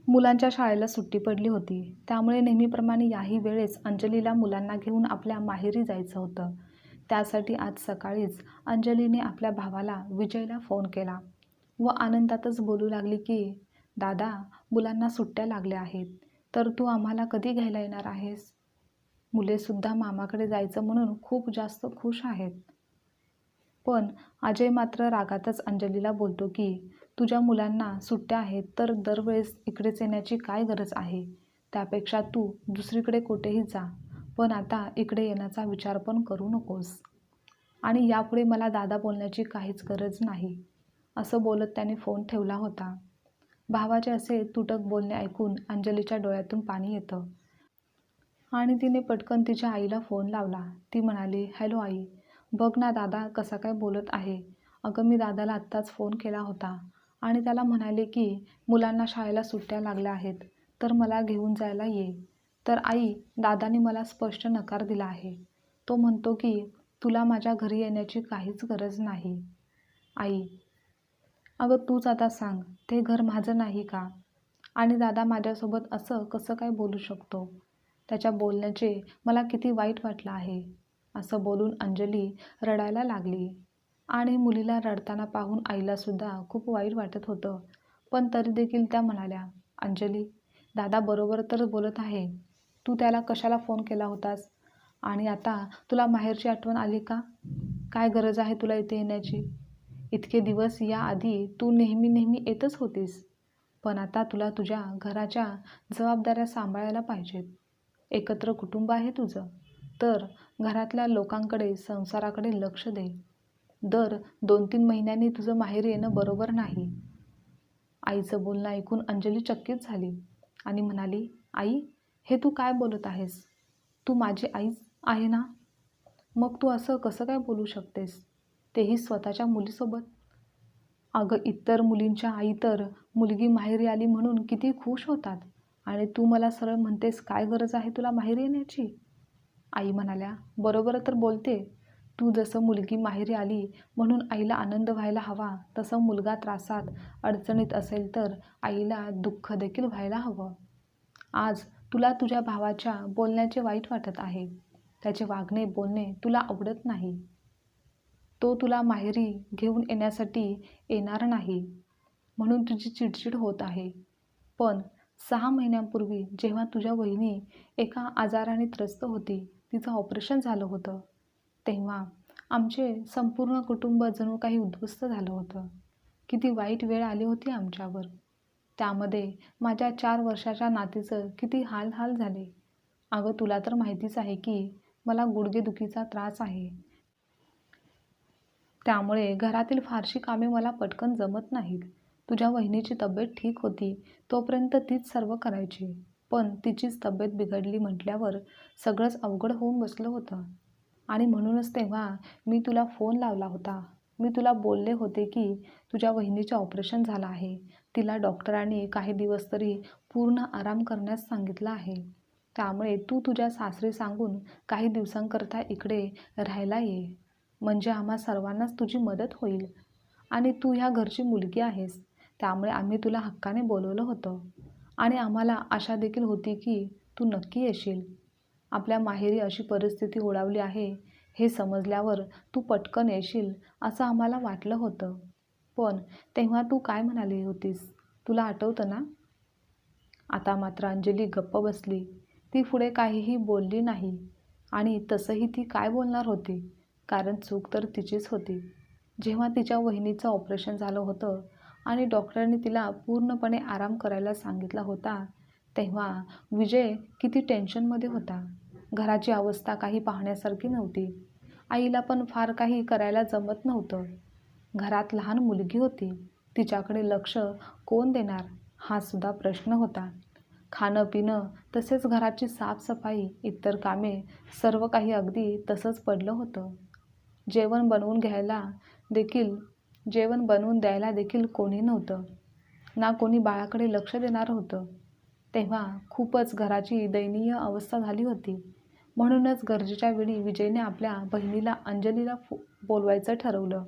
मुलांच्या शाळेला सुट्टी पडली होती, त्यामुळे नेहमीप्रमाणे याही वेळेस अंजलीला मुलांना घेऊन आपल्या माहेरी जायचं होतं. त्यासाठी आज सकाळीच अंजलीने आपल्या भावाला विजयला फोन केला व आनंदातच बोलू लागली की, दादा, मुलांना सुट्ट्या लागल्या आहेत, तर तू आम्हाला कधी घ्यायला येणार आहेस? मुलेसुद्धा मामाकडे जायचं म्हणून खूप जास्त खुश आहेत. पण अजय मात्र रागातच अंजलीला बोलतो की, तुझ्या मुलांना सुट्ट्या आहेत तर दरवेळेस इकडेच येण्याची काय गरज आहे? त्यापेक्षा तू दुसरीकडे कुठेही जा, पण आता इकडे येण्याचा विचार पण करू नकोस. आणि यापुढे मला दादा बोलण्याची काहीच गरज नाही, असं बोलत त्याने फोन ठेवला होता. भावाचे असे तुटक बोलणे ऐकून अंजलीच्या डोळ्यातून पाणी येतं आणि तिने पटकन तिच्या आईला फोन लावला. ती म्हणाली, हॅलो आई, बघ ना दादा कसा काय बोलत आहे. अगं मी दादाला आत्ताच फोन केला होता आणि त्याला म्हणाले की मुलांना शाळेला सुट्ट्या लागल्या आहेत, तर मला घेऊन जायला ये. तर आई, दादाने मला स्पष्ट नकार दिला आहे. तो म्हणतो की तुला माझ्या घरी येण्याची काहीच गरज नाही. आई, अगं तूच आता सांग, ते घर माझं नाही का? आणि दादा माझ्यासोबत असं कसं काय बोलू शकतो? त्याच्या बोलण्याचे मला किती वाईट वाटलं आहे. असं बोलून अंजली रडायला लागली आणि मुलीला रडताना पाहून आईलासुद्धा खूप वाईट वाटत होतं. पण तरी देखील त्या म्हणाल्या, अंजली, दादा बरोबर तर बोलत आहे. तू त्याला कशाला फोन केला होतास? आणि आता तुला माहेरची आठवण आली का? काय गरज आहे तुला इथे येण्याची? इतके दिवस याआधी तू नेहमी नेहमी येतच होतीस. पण आता तुला तुझ्या घराच्या जबाबदाऱ्या सांभाळायला पाहिजेत. एकत्र कुटुंब आहे तुझं, तर घरातल्या लोकांकडे, संसाराकडे लक्ष दे. दर 2-3 महिन्यांनी तुझं माहेर येणं बरोबर नाही. आईचं बोलणं ऐकून अंजली चकित झाली आणि म्हणाली, आई, हे तू काय बोलत आहेस? तू माझी आईच आहे ना? मग तू असं कसं काय बोलू शकतेस, तेही स्वतःच्या मुलीसोबत? अगं इतर मुलींच्या आई तर मुलगी माहेरी आली म्हणून किती खुश होतात, आणि तू मला सरळ म्हणतेस काय गरज आहे तुला माहेरी येण्याची? आई म्हणाल्या, बरोबर तर बोलते. तू जसं मुलगी माहेरी आली म्हणून आईला आनंद व्हायला हवा, तसं मुलगा त्रासात, अडचणीत असेल तर आईला दुःख देखील व्हायला हवं. आज तुला तुझ्या भावाच्या बोलण्याचे वाईट वाटत आहे. त्याचे वागणे, बोलणे तुला आवडत नाही. तो तुला माहेरी घेऊन येण्यासाठी येणार नाही, म्हणून तुझी चिडचिड होत आहे. पण 6 महिन्यांपूर्वी जेव्हा तुझ्या वहिनी एका आजाराने त्रस्त होती, तिचं ऑपरेशन झालं होतं, तेव्हा आमचे संपूर्ण कुटुंब जणू काही उद्ध्वस्त झालं होतं. किती वाईट वेळ आली होती आमच्यावर. त्यामध्ये माझ्या 4 वर्षाच्या नातीचं किती हाल झाले. अगं तुला तर माहितीच आहे की मला गुडघेदुखीचा त्रास आहे. त्यामुळे घरातील फारशी कामे मला पटकन जमत नाहीत. तुझ्या वहिनीची तब्येत ठीक होती तोपर्यंत तीच सर्व करायची. पण तिचीच तब्येत बिघडली म्हटल्यावर सगळंच अवघड होऊन बसलं होतं. आणि म्हणूनच तेव्हा मी तुला फोन लावला होता. मी तुला बोलले होते की तुझ्या वहिनीचे ऑपरेशन झालं आहे. तिला डॉक्टरांनी काही दिवस तरी पूर्ण आराम करण्यास सांगितलं आहे. त्यामुळे तू तुझ्या सासरी सांगून काही दिवसांकरता इकडे राहायला ये. म्हणजे आम्हा सर्वांनाच तुझी मदत होईल. आणि तू ह्या घरची मुलगी आहेस, त्यामुळे आम्ही तुला हक्काने बोलवलं होतं. आणि आम्हाला आशा देखील होती की तू नक्की येशील. आपल्या माहेरी अशी परिस्थिती ओढावली आहे हे समजल्यावर तू पटकन येशील असं आम्हाला वाटलं होतं. पण तेव्हा तू काय म्हणाली होतीस, तुला आठवतं ना? आता मात्र अंजली गप्प बसली. ती पुढे काहीही बोलली नाही. आणि तसंही ती काय बोलणार होती, कारण चूक तर तिचीच होती. जेव्हा तिच्या वहिनीचं ऑपरेशन झालं होतं आणि डॉक्टरांनी तिला पूर्णपणे आराम करायला सांगितला होता, तेव्हा विजय किती टेन्शनमध्ये होता. घराची अवस्था काही पाहण्यासारखी नव्हती. आईला पण फार काही करायला जमत नव्हतं. घरात लहान मुलगी होती, तिच्याकडे लक्ष कोण देणार हा सुद्धा प्रश्न होता. खाणं पिणं तसेच घराची साफसफाई, इतर कामे सर्व काही अगदी तसंच पडलं होतं. जेवण बनवून द्यायला देखील कोणी नव्हतं, ना कोणी बाळाकडे लक्ष देणार होतं. तेव्हा खूपच घराची दयनीय अवस्था झाली होती. म्हणूनच गरजेच्या वेळी विजयने आपल्या बहिणीला अंजलीला बोलवायचं ठरवलं.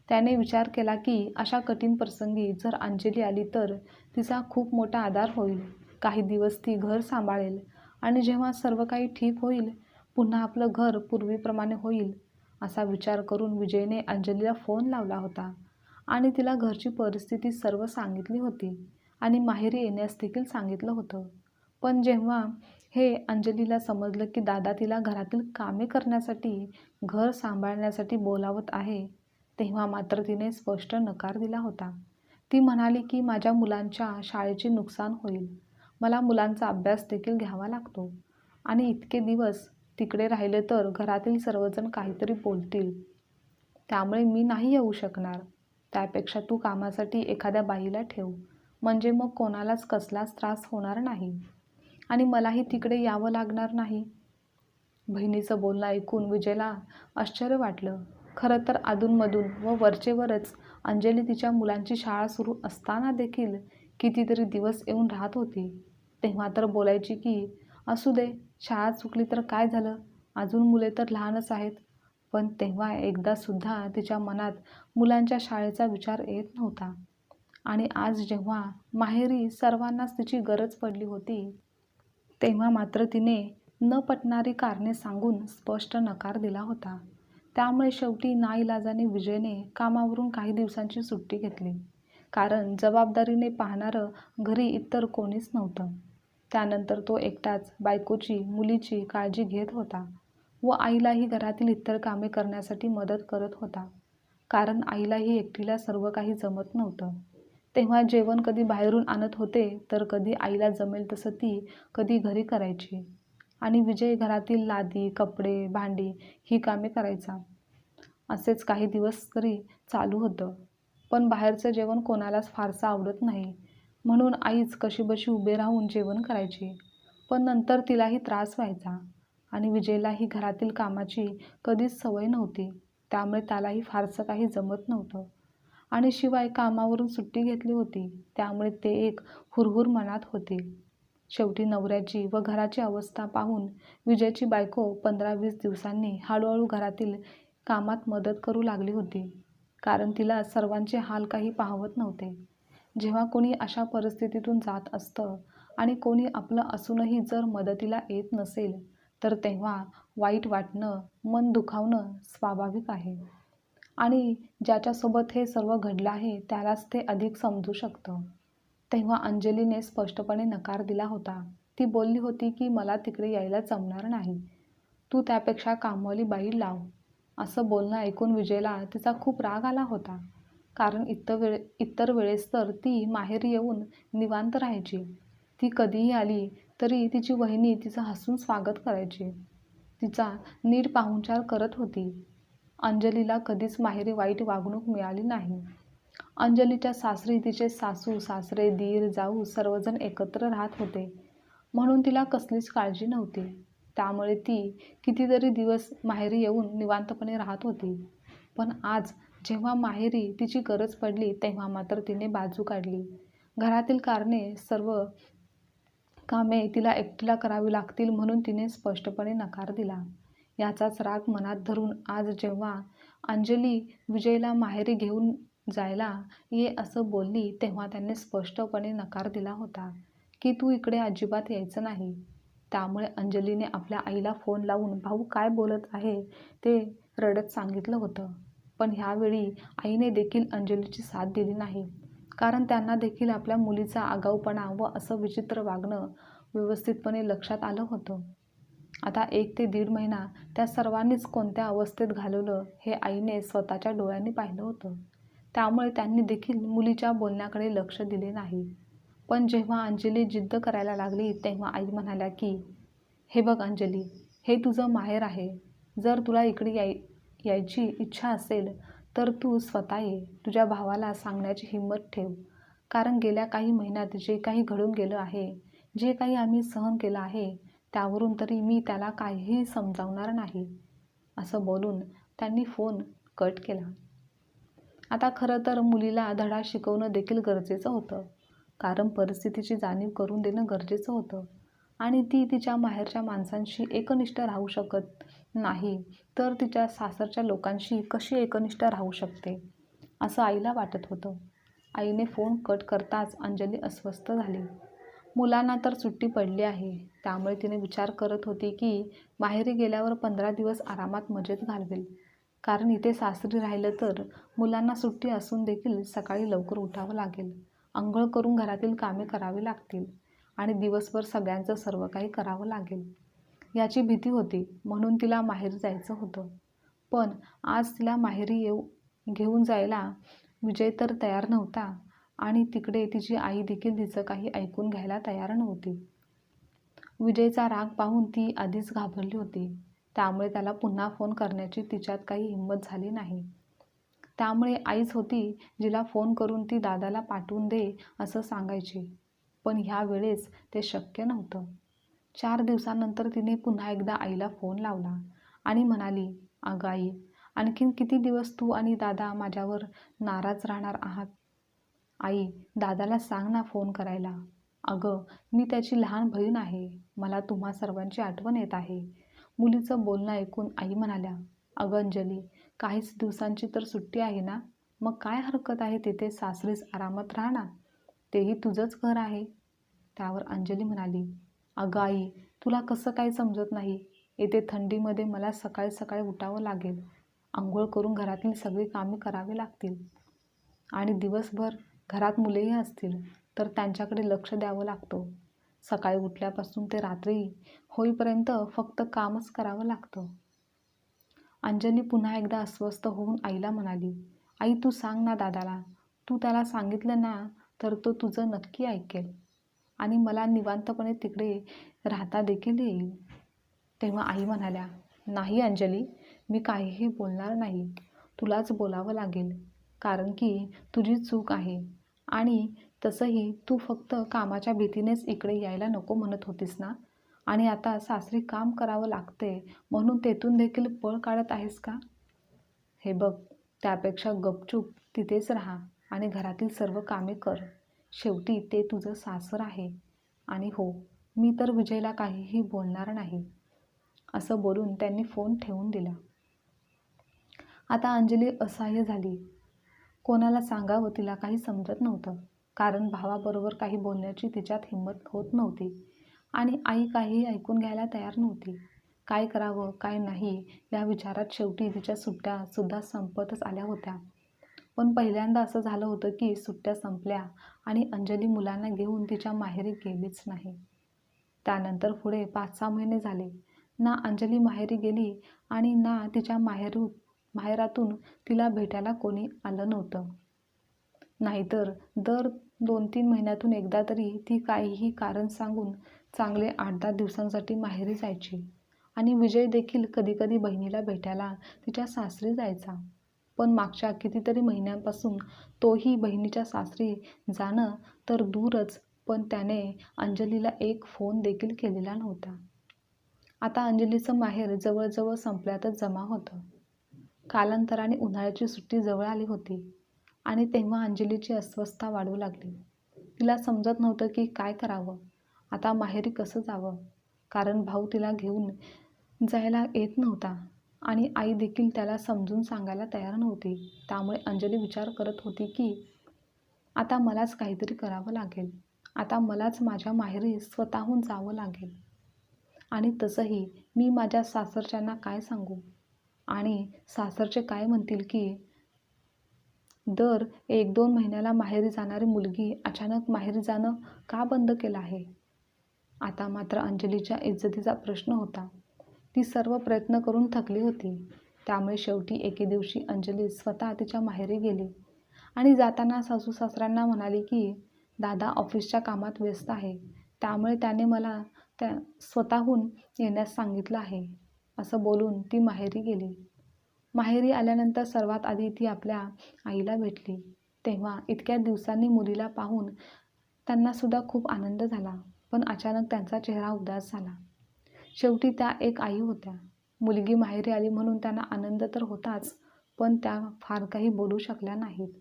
त्याने विचार केला की अशा कठीण प्रसंगी जर अंजली आली तर तिचा खूप मोठा आधार होईल. काही दिवस ती घर सांभाळेल आणि जेव्हा सर्व काही ठीक होईल, पुन्हा आपलं घर पूर्वीप्रमाणे होईल, असा विचार करून विजयने अंजलीला फोन लावला होता आणि तिला घरची परिस्थिती सर्व सांगितली होती आणि माहेरी येण्यास देखील सांगितलं होतं. पण जेव्हा हे अंजलीला समजलं की दादा तिला घरातील कामे करण्यासाठी, घर सांभाळण्यासाठी बोलावत आहे, तेव्हा मात्र तिने स्पष्ट नकार दिला होता. ती म्हणाली की माझ्या मुलांच्या शाळेचे नुकसान होईल. मला मुलांचा अभ्यास देखील घ्यावा लागतो आणि इतके दिवस तिकडे राहिले तर घरातील सर्वजण काहीतरी बोलतील. त्यामुळे मी नाही येऊ शकणार. त्यापेक्षा तू कामासाठी एखाद्या बाईला ठेव. म्हणजे मग कोणालाच कसलाच त्रास होणार नाही आणि मलाही तिकडे यावं लागणार नाही. बहिणीचं बोलणं ऐकून विजयला आश्चर्य वाटलं. खरं तर अधूनमधून व वरचेवरच अंजली तिच्या मुलांची शाळा सुरू असताना देखील कितीतरी दिवस येऊन राहत होती. तेव्हा तर बोलायची की असू दे, शाळा चुकली तर काय झालं, अजून मुले तर लहानच आहेत. पण तेव्हा एकदासुद्धा तिच्या मनात मुलांच्या शाळेचा विचार येत नव्हता. आणि आज जेव्हा माहेरी सर्वांनाच तिची गरज पडली होती, तेव्हा मात्र तिने न पटणारी कारणे सांगून स्पष्ट नकार दिला होता. त्यामुळे शेवटी नाईलाजाने विजयने कामावरून काही दिवसांची सुट्टी घेतली. कारण जबाबदारीने पाहणारं घरी इतर कोणीच नव्हतं. त्यानंतर तो एकटाच बायकोची, मुलीची काळजी घेत होता व आईलाही घरातील इतर कामे करण्यासाठी मदत करत होता. कारण आईलाही एकटीला सर्व काही जमत नव्हतं. तेव्हा जेवण कधी बाहेरून आणत होते, तर कधी आईला जमेल तसं ती कधी घरी करायची आणि विजय घरातील लादी, कपडे, भांडी ही कामे करायचा. असेच काही दिवस तरी चालू होतं. पण बाहेरचं जेवण कोणालाच फारसं आवडत नाही, म्हणून आईच कशीबशी उभे राहून जेवण करायची. पण नंतर तिलाही त्रास व्हायचा आणि विजयलाही घरातील कामाची कधीच सवय नव्हती. त्यामुळे त्यालाही फारसं काही जमत नव्हतं आणि शिवाय कामावरून सुट्टी घेतली होती, त्यामुळे ते एक हुरहुर मनात होती. शेवटी नवऱ्याची व घराची अवस्था पाहून विजयची बायको 15-20 दिवसांनी हळूहळू घरातील कामात मदत करू लागली होती. कारण तिला सर्वांचे हाल काही पाहवत नव्हते. जेव्हा कोणी अशा परिस्थितीतून जात असतं आणि कोणी आपलं असूनही जर मदतीला येत नसेल, तर तेव्हा वाईट वाटणं, मन दुखावणं स्वाभाविक आहे. आणि ज्याच्यासोबत हे सर्व घडलं आहे त्यालाच ते अधिक समजू शकतं. तेव्हा अंजलीने स्पष्टपणे नकार दिला होता. ती बोलली होती की मला तिकडे यायला जमणार नाही. तू त्यापेक्षा कामवाली बाई लाव. असं बोलणं ऐकून विजयला तिचा खूप राग आला होता. कारण इतर वेळेस तर ती माहेरी येऊन निवांत राहायची. ती कधीही आली तरी तिची वहिनी तिचं हसून स्वागत करायची. तिचा नीट पाहुणचार करत होती. अंजलीला कधीच माहेरी वाईट वागणूक मिळाली नाही. अंजलीच्या सासरी तिचे सासू, सासरे, दीर, जाऊ सर्वजण एकत्र राहत होते, म्हणून तिला कसलीच काळजी नव्हती. त्यामुळे ती कितीतरी दिवस माहेरी येऊन निवांतपणे राहत होती. पण आज जेव्हा माहेरी तिची गरज पडली, तेव्हा मात्र तिने बाजू काढली. घरातील कारणे, सर्व कामे तिला एकटीला करावी लागतील म्हणून तिने स्पष्टपणे नकार दिला. याचाच राग मनात धरून आज जेव्हा अंजली विजयला माहेरी घेऊन जायला ये असं बोलली, तेव्हा त्याने स्पष्टपणे नकार दिला होता की तू इकडे अजिबात यायचं नाही. त्यामुळे अंजलीने आपल्या आईला फोन लावून भाऊ काय बोलत आहे ते रडत सांगितलं होतं. पण ह्यावेळी आईने देखील अंजलीची साथ दिली नाही. कारण त्यांना देखील आपल्या मुलीचा आगाऊपणा व असं विचित्र वागणं व्यवस्थितपणे लक्षात आलं होतं. आता 1 ते 1.5 महिना त्या सर्वांनीच कोणत्या अवस्थेत घालवलं हे आईने स्वतःच्या डोळ्यांनी पाहिलं होतं. त्यामुळे त्यांनी देखील मुलीच्या बोलण्याकडे लक्ष दिले नाही. पण जेव्हा अंजली जिद्द करायला लागली, तेव्हा आई म्हणाल्या की हे बघ अंजली, हे तुझं माहेर आहे. जर तुला इकडे यायची इच्छा असेल तर तू स्वतः ये. तुझ्या भावाला सांगण्याची हिंमत ठेव. कारण गेल्या काही महिन्यात जे काही घडून गेलं आहे, जे काही आम्ही सहन केलं आहे, त्यावरून तरी मी त्याला काहीही समजावणार नाही. असं बोलून त्यांनी फोन कट केला. आता खरं तर मुलीला धडा शिकवणं देखील गरजेचं होतं. कारण परिस्थितीची जाणीव करून देणं गरजेचं होतं आणि ती तिच्या माहेरच्या माणसांशी एकनिष्ठ राहू शकत नाही, तर तिच्या सासरच्या लोकांशी कशी एकनिष्ठ राहू शकते. असं आईला वाटत होतं. आईने फोन कट करताच अंजली अस्वस्थ झाली. मुलांना तर सुट्टी पडली आहे, त्यामुळे तिने विचार करत होती की माहेरी गेल्यावर 15 दिवस आरामात मजेत घालवेल. कारण इथे सासरी राहिलं तर मुलांना सुट्टी असून देखील सकाळी लवकर उठावं लागेल, अंघोळ करून घरातील कामे करावी लागतील आणि दिवसभर सगळ्यांचं सर्व काही करावं लागेल. याची भीती होती, म्हणून तिला माहेरी जायचं होतं. पण आज तिला माहेरी घेऊन जायला विजय तर तयार नव्हता आणि तिकडे तिची आई देखील तिचं काही ऐकून घ्यायला तयार नव्हती. विजयचा राग पाहून ती आधीच घाबरली होती, त्यामुळे त्याला पुन्हा फोन करण्याची तिच्यात काही हिंमत झाली नाही. त्यामुळे आईच होती जिला फोन करून ती दादाला पाठवून दे असं सांगायची. पण ह्या वेळेस ते शक्य नव्हतं. 4 दिवसानंतर तिने पुन्हा एकदा आईला फोन लावला आणि म्हणाली, "अगं आई, आणखीन किती दिवस तू आणि दादा माझ्यावर नाराज राहणार आहात? आई, दादाला सांग ना फोन करायला." "अगं, मी त्याची लहान बहीण आहे. मला तुम्हा सर्वांची आठवण येत आहे." मुलीचं बोलणं ऐकून आई म्हणाल्या, "अगं अंजली, काहीच दिवसांची तर सुट्टी आहे ना, मग काय हरकत आहे तिथे सासरीच आरामात राहा ना, तेही तुझंच घर आहे." त्यावर अंजली म्हणाली, "अगं आई, तुला कसं काही समजत नाही. येथे थंडीमध्ये मला सकाळी सकाळी उठावं लागेल, अंघोळ करून घरातील सगळी कामे करावी लागतील आणि दिवसभर घरात मुलेही असतील तर त्यांच्याकडे लक्ष द्यावं लागतं. सकाळी उठल्यापासून ते रात्री होईपर्यंत फक्त कामच करावं लागतं." अंजली पुन्हा एकदा अस्वस्थ होऊन आईला म्हणाली, "आई, तू सांग ना दादाला. तू त्याला सांगितलं ना तर तो तुझं नक्की ऐकेल आणि मला निवांतपणे तिकडे राहता देखील येईल." तेव्हा आई म्हणाल्या, "नाही अंजली, मी काहीही बोलणार नाही. तुलाच बोलावं लागेल, कारण की तुझी चूक आहे आणि तसंही तू फक्त कामाच्या भीतीनेच इकडे यायला नको म्हणत होतीस ना, आणि आता सासरी काम करावं लागते म्हणून तेथून देखील पळ काढत आहेस का? हे बघ, त्यापेक्षा गपचूप तिथेच राहा आणि घरातील सर्व कामे कर. शेवटी ते तुझं सासर आहे. आणि हो, मी तर विजयला काहीही बोलणार नाही." असं बोलून त्यांनी फोन ठेवून दिला. आता अंजली असहाय्य झाली. कोणाला सांगावं तिला काही समजत नव्हतं, कारण भावाबरोबर काही बोलण्याची तिच्यात हिंमत होत नव्हती आणि आई काहीही ऐकून घ्यायला तयार नव्हती. काय करावं काय नाही या विचारात शेवटी तिच्या सुट्ट्या सुद्धा संपतच आल्या होत्या. पण पहिल्यांदा असं झालं होतं की सुट्ट्या संपल्या आणि अंजली मुलांना घेऊन तिच्या माहेरी गेलीच नाही. त्यानंतर पुढे 5-6 महिने झाले. ना अंजली माहेरी गेली आणि ना तिच्या माहेरातून तिला भेटायला कोणी आलं नव्हतं. नाहीतर दर 2-3 महिन्यातून एकदा तरी ती काहीही कारण सांगून चांगले 8-10 दिवसांसाठी माहेरी जायची आणि विजय देखील कधीकधी बहिणीला भेटायला तिच्या सासरी जायचा. पण मागच्या कितीतरी महिन्यांपासून तोही बहिणीच्या सासरी जाणं तर दूरच, पण त्याने अंजलीला एक फोन देखील केलेला नव्हता. आता अंजलीचं माहेर जवळजवळ संपल्यातच जमा होतं. कालांतराने उन्हाळ्याची सुट्टी जवळ आली होती आणि तेव्हा अंजलीची अस्वस्थता वाढू लागली. तिला समजत नव्हतं की काय करावं, आता माहेरी कसं जावं, कारण भाऊ तिला घेऊन जायला येत नव्हता आणि आई देखील त्याला समजून सांगायला तयार नव्हती. त्यामुळे अंजली विचार करत होती की आता मलाच काहीतरी करावं लागेल, आता मलाच माझ्या माहेरी स्वतःहून जावं लागेल. आणि तसंही मी माझ्या सासरच्यांना काय सांगू आणि सासरचे काय म्हणतील की दर 1-2 महिन्याला माहेरी जाणारी मुलगी अचानक माहेरी जाणं का बंद केलं आहे. आता मात्र अंजलीच्या इज्जतीचा प्रश्न होता. ती सर्व प्रयत्न करून थकली होती. त्यामुळे शेवटी एके दिवशी अंजली स्वतः तिच्या माहेरी गेली आणि जाताना सासू सासऱ्यांना म्हणाली की दादा ऑफिसच्या कामात व्यस्त आहे, त्यामुळे त्याने मला स्वतःहून येण्यास सांगितलं आहे. असं बोलून ती माहेरी गेली. माहेरी आल्यानंतर सर्वात आधी ती आपल्या आईला भेटली. तेव्हा इतक्या दिवसांनी मुलीला पाहून त्यांनासुद्धा खूप आनंद झाला, पण अचानक त्यांचा चेहरा उदास झाला. शेवटी त्या एक आई होत्या. मुलगी माहेरी आली म्हणून त्यांना आनंद तर होताच, पण त्या फार काही बोलू शकल्या नाहीत.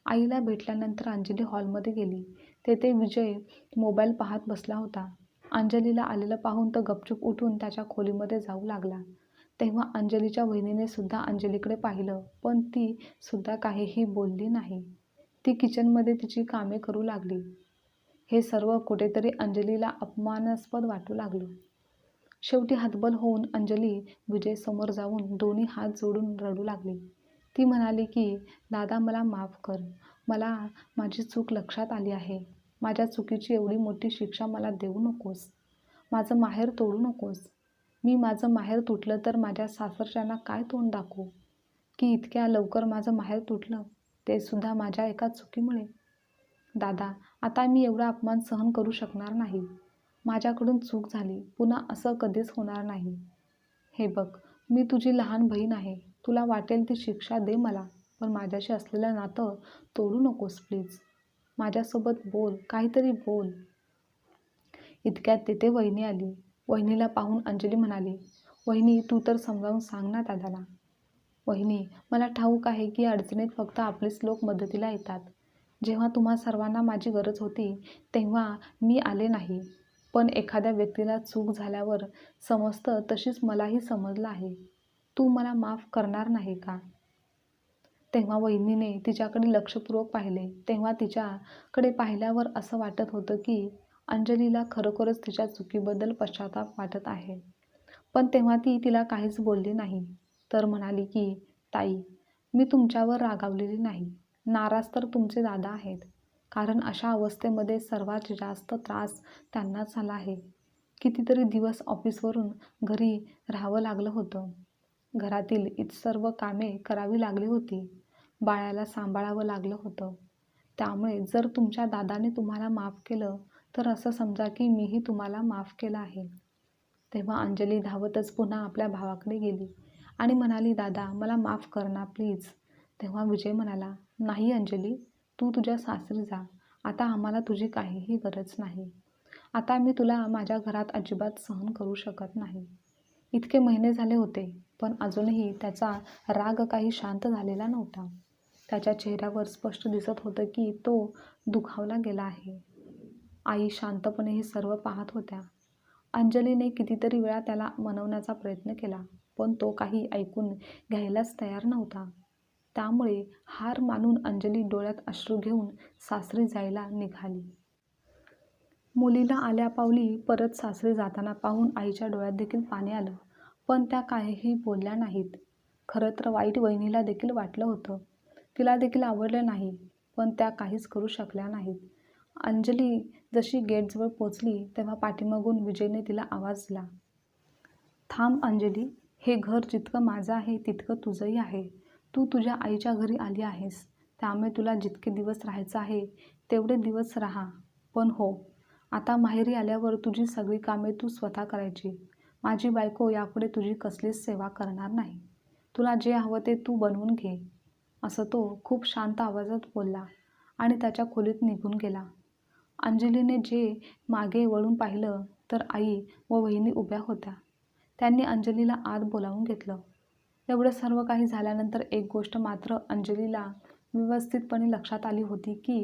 आईला भेटल्यानंतर अंजली हॉलमध्ये गेली. तेथे विजय मोबाईल पाहत बसला होता. अंजलीला आलेलं पाहून तो गपचूप उठून त्याच्या खोलीमध्ये जाऊ लागला. तेव्हा अंजलीच्या वहिनीने सुद्धा अंजलीकडे पाहिलं, पण ती सुद्धा काहीही बोलली नाही. ती किचनमध्ये तिची कामे करू लागली. हे सर्व कुठेतरी अंजलीला अपमानास्पद वाटू लागलं. शेवटी हतबल होऊन अंजली विजयसमोर जाऊन दोन्ही हात जोडून रडू लागली. ती म्हणाली की, दादा मला माफ कर. मला माझी चूक लक्षात आली आहे. माझ्या चुकीची एवढी मोठी शिक्षा मला देऊ नकोस. माझं माहेर तोडू नकोस. मी माझं माहेर तुटलं तर माझ्या सासरच्यांना काय तोंड दाखवू की इतक्या लवकर माझं माहेर तुटलं, ते सुद्धा माझ्या एका चुकीमुळे. दादा, आता मी एवढा अपमान सहन करू शकणार नाही. माझ्याकडून चूक झाली. पुन्हा असं कधीच होणार नाही. हे बघ, मी तुझी लहान बहीण आहे. तुला वाटेल ती शिक्षा दे मला, पण माझ्याशी असलेलं नातं तोडू नकोस प्लीज. माझ्यासोबत बोल, काहीतरी बोल. इतक्यात तिथे वहिनी आली. वहिनीला पाहून अंजली म्हणाली, वहिनी तू तर समजावून सांग ना दादाला. वहिनी, मला ठाऊक आहे की अडचणीत फक्त आपलेच लोक मदतीला येतात. जेव्हा तुम्हा सर्वांना माझी गरज होती तेव्हा मी आले नाही. पण एखाद्या व्यक्तीला चूक झाल्यावर समजतं तशीच मलाही समजलं आहे. तू मला माफ करणार नाही का? तेव्हा वहिनीने तिच्याकडे लक्षपूर्वक पाहिले. तेव्हा तिच्याकडे पाहिल्यावर असं वाटत होतं की अंजलीला खरोखरच तिच्या चुकीबद्दल पश्चाताप वाटत आहे. पण तेव्हा ती तिला काहीच बोलली नाही, तर म्हणाली की, ताई, मी तुमच्यावर रागावलेली नाही. नाराज तर तुमचे दादा आहेत. कारण अशा अवस्थेमध्ये सर्वात जास्त त्रास त्यांनाच झाला आहे. कितीतरी दिवस ऑफिसवरून घरी राहावं लागलं होतं. घरातील सर्व कामे करावी लागली होती. बाळाला सांभाळावं लागलं होतं. त्यामुळे जर तुमच्या दादाने तुम्हाला माफ केलं तर असं समजा की मीही तुम्हाला माफ केलं आहे. तेव्हा अंजली धावतच पुन्हा आपल्या भावाकडे गेली आणि म्हणाली, दादा मला माफ कर ना प्लीज. तेव्हा विजय म्हणाला, नाही अंजली, तू तुझ्या सासरी जा. आता आम्हाला तुझी काहीही गरज नाही. आता मी तुला माझ्या घरात अजिबात सहन करू शकत नाही. इतके महिने झाले होते, पण अजूनही त्याचा राग काही शांत झालेला नव्हता. त्याच्या चेहऱ्यावर स्पष्ट दिसत होतं की तो दुखावला गेला आहे. आई शांतपणे हे सर्व पाहत होत्या. अंजलीने कितीतरी वेळा त्याला मनवण्याचा प्रयत्न केला, पण तो काही ऐकून घ्यायलाच तयार नव्हता. त्यामुळे हार मानून अंजली डोळ्यात अश्रू घेऊन सासरी जायला निघाली. मुलीला आल्यापावली परत सासरी जाताना पाहून आईच्या डोळ्यात देखील पाणी आलं, पण त्या काहीही बोलल्या नाहीत. खरं तर वाईट वहिनीला देखील वाटलं होतं. तिला देखील आवडलं नाही, पण त्या काहीच करू शकल्या नाहीत. अंजली जशी गेटजवळ पोचली तेव्हा पाठीमागून विजयने तिला आवाज दिला, थांब अंजली, हे घर जितकं माझं आहे तितकं तुझंही आहे. तू तुझ्या आईच्या घरी आली आहेस, त्यामुळे तुला जितके दिवस राहायचं आहे तेवढे दिवस राहा. पण हो, आता माहेरी आल्यावर तुझी सगळी कामे तू स्वतः करायची. माझी बायको यापुढे तुझी कसलीच सेवा करणार नाही. तुला जे हवं ते तू बनवून घे, असं तो खूप शांत आवाजात बोलला आणि त्याच्या खोलीत निघून गेला. अंजलीने जे मागे वळून पाहिलं तर आई व वहिनी उभ्या होत्या. त्यांनी अंजलीला आत बोलावून घेतलं. एवढं सर्व काही झाल्यानंतर एक गोष्ट मात्र अंजलीला व्यवस्थितपणे लक्षात आली होती की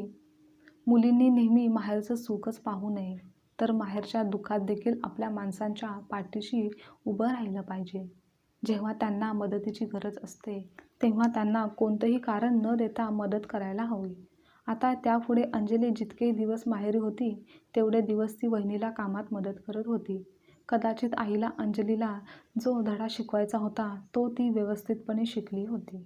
मुलींनी नेहमी माहेरचं सुखच पाहू नये, तर माहेरच्या दुःखात देखील आपल्या माणसांच्या पाठीशी उभं राहिलं पाहिजे. जेव्हा त्यांना मदतीची गरज असते तेव्हा त्यांना कोणतंही कारण न देता मदत करायला हवी. आता त्यापुढे अंजली जितके दिवस माहेरी होती तेवढे दिवस ती वहिनीला कामात मदत करत होती. कदाचित आईला अंजलीला जो धडा शिकवायचा होता तो ती व्यवस्थितपणे शिकली होती.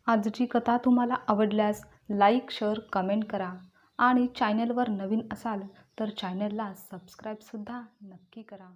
आजची कथा तुम्हाला आवडल्यास लाईक, शेअर, कमेंट करा आणि चॅनलवर नवीन असाल तर चॅनलला सबस्क्राईबसुद्धा नक्की करा.